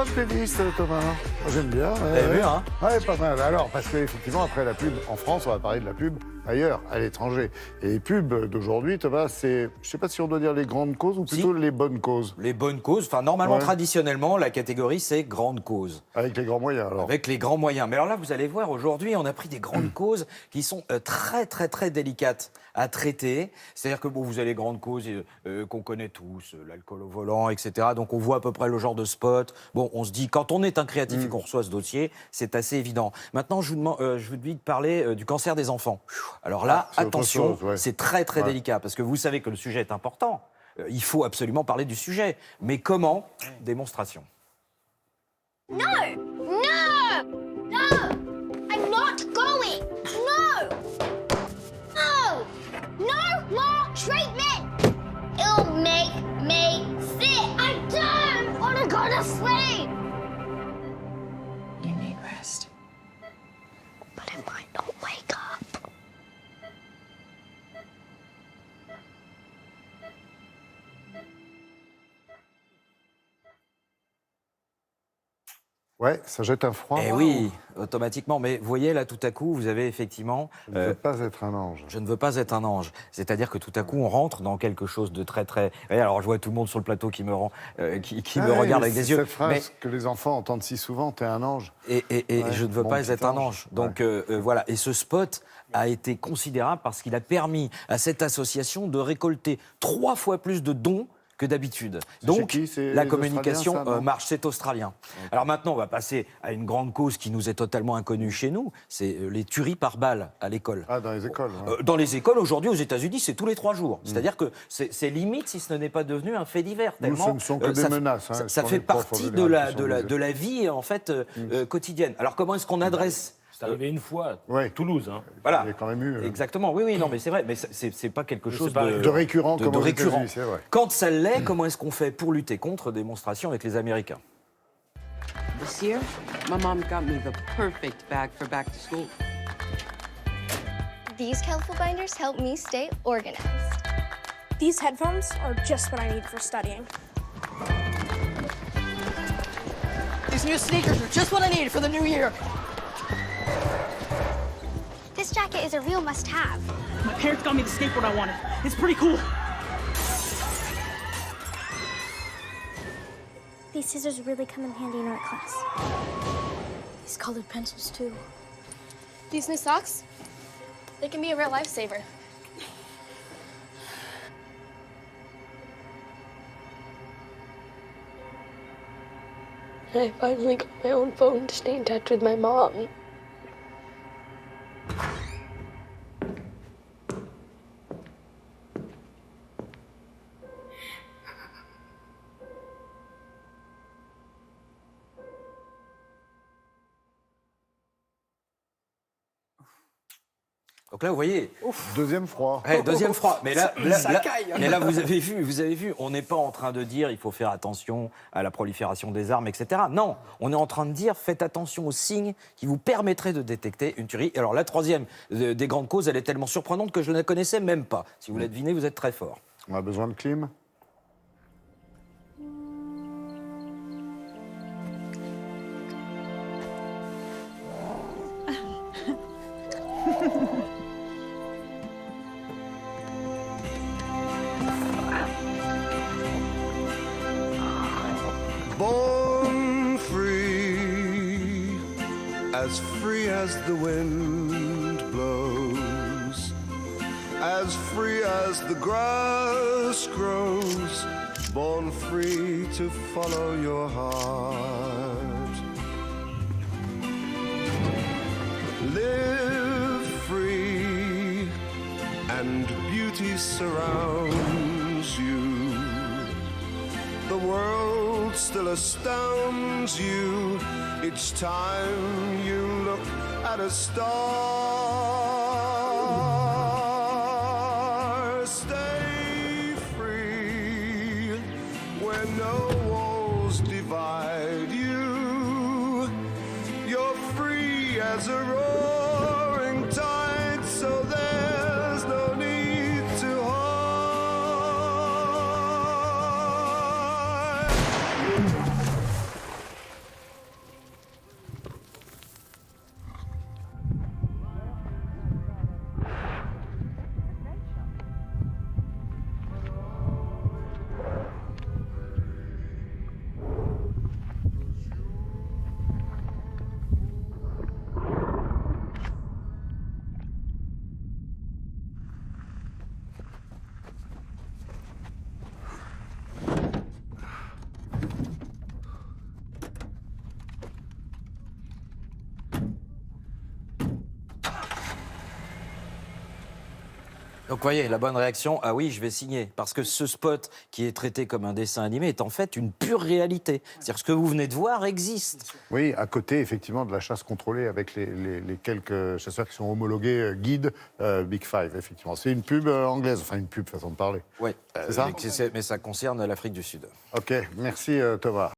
ma playlist, Thomas. J'aime bien. Vous avez vu, hein? Ouais, pas mal. Alors, parce qu'effectivement, après la pub, en France, on va parler de la pub ailleurs, à l'étranger. Et les pubs d'aujourd'hui, Thomas, c'est, je sais pas si on doit dire les grandes causes ou plutôt les bonnes causes. Les bonnes causes. Enfin, normalement, Ouais. traditionnellement, la catégorie, c'est grande cause. Avec les grands moyens, alors. Avec les grands moyens. Mais alors là, vous allez voir, aujourd'hui, on a pris des grandes causes qui sont très, très, très délicates à traiter. C'est-à-dire que, bon, vous avez les grandes causes qu'on connaît tous, l'alcool au volant, etc. Donc, on voit à peu près le genre de spot. Bon, on se dit, quand on est un créatif et qu'on reçoit ce dossier, c'est assez évident. Maintenant, je vous dis de parler du cancer des enfants. Alors là, c'est autre attention, chose, ouais. c'est très, très Ouais. délicat, parce que vous savez que le sujet est important. Il faut absolument parler du sujet. Mais comment? Démonstration. No! No! No! I'm not going! No! No! No more treatment! It'll make me sick! I don't want to go to sleep! You need rest. But I might not wake up. Ouais, ça jette un froid. Eh oui, automatiquement. Mais vous voyez, là, tout à coup, vous avez effectivement... Je ne veux pas être un ange. Je ne veux pas être un ange. C'est-à-dire que tout à coup, on rentre dans quelque chose de très, très... Et alors, je vois tout le monde sur le plateau qui me, me regarde avec des yeux. Cette phrase que les enfants entendent si souvent, t'es un ange. Et Ouais, je ne veux mon pas petit être un ange. ange. Donc voilà. Et ce spot a été considérable parce qu'il a permis à cette association de récolter 3 fois plus de dons que d'habitude. Donc, qui? C'est la les communication Australiens, ça, non marche, c'est australien. Alors maintenant, on va passer à une grande cause qui nous est totalement inconnue chez nous, c'est les tueries par balles à l'école. Ah, dans les écoles. Ouais. Dans les écoles, aujourd'hui, aux États-Unis, c'est tous les 3 jours. C'est-à-dire que c'est limite si ce n'est pas devenu un fait divers. Nous, Tellement, ce ne sont que des ça, menaces. Hein, ça ce sont fait les profs partie en de général la, qui sont de la vie, en fait, quotidienne. Alors, comment est-ce qu'on adresse... C'est arrivé une fois, Ouais. Toulouse. Hein. Voilà. Il y a quand même eu. Exactement, oui, non, mais c'est vrai, mais c'est pas quelque chose pas De récurrent, comme de aux récurrent. États-Unis, c'est vrai. Quand ça l'est, comment est-ce qu'on fait pour lutter contre démonstration avec les Américains? This year, my mom got me the perfect bag for back to school. These colorful binders help me stay organized. These headphones are just what I need for studying. These new sneakers are just what I need for the new year. This jacket is a real must-have. My parents got me the skateboard I wanted. It's pretty cool. These scissors really come in handy in art class. These colored pencils, too. These new socks, they can be a real lifesaver. I finally got my own phone to stay in touch with my mom. Donc là, vous voyez, Deuxième froid. deuxième froid. Mais là, Ça caille. mais là, vous avez vu, on n'est pas en train de dire il faut faire attention à la prolifération des armes, etc. Non, on est en train de dire faites attention aux signes qui vous permettraient de détecter une tuerie. Et alors la troisième des grandes causes, elle est tellement surprenante que je ne la connaissais même pas. Si vous la devinez, vous êtes très fort. On a besoin de clim. Born free as the wind blows, as free as the grass grows, born free to follow your heart. Live free and beauty surrounds you. The world still astounds you each time you look at a star. Stay free where no walls divide you. You're free as a roaring tide, so there's no need to hide. Donc, vous voyez, la bonne réaction, ah oui, je vais signer. Parce que ce spot qui est traité comme un dessin animé est en fait une pure réalité. C'est-à-dire que ce que vous venez de voir existe. Oui, à côté, effectivement, de la chasse contrôlée avec les quelques chasseurs qui sont homologués guides Big Five, effectivement. C'est une pub anglaise, enfin une pub façon de parler. Oui, C'est ça mais ça concerne l'Afrique du Sud. Ok, merci Thomas.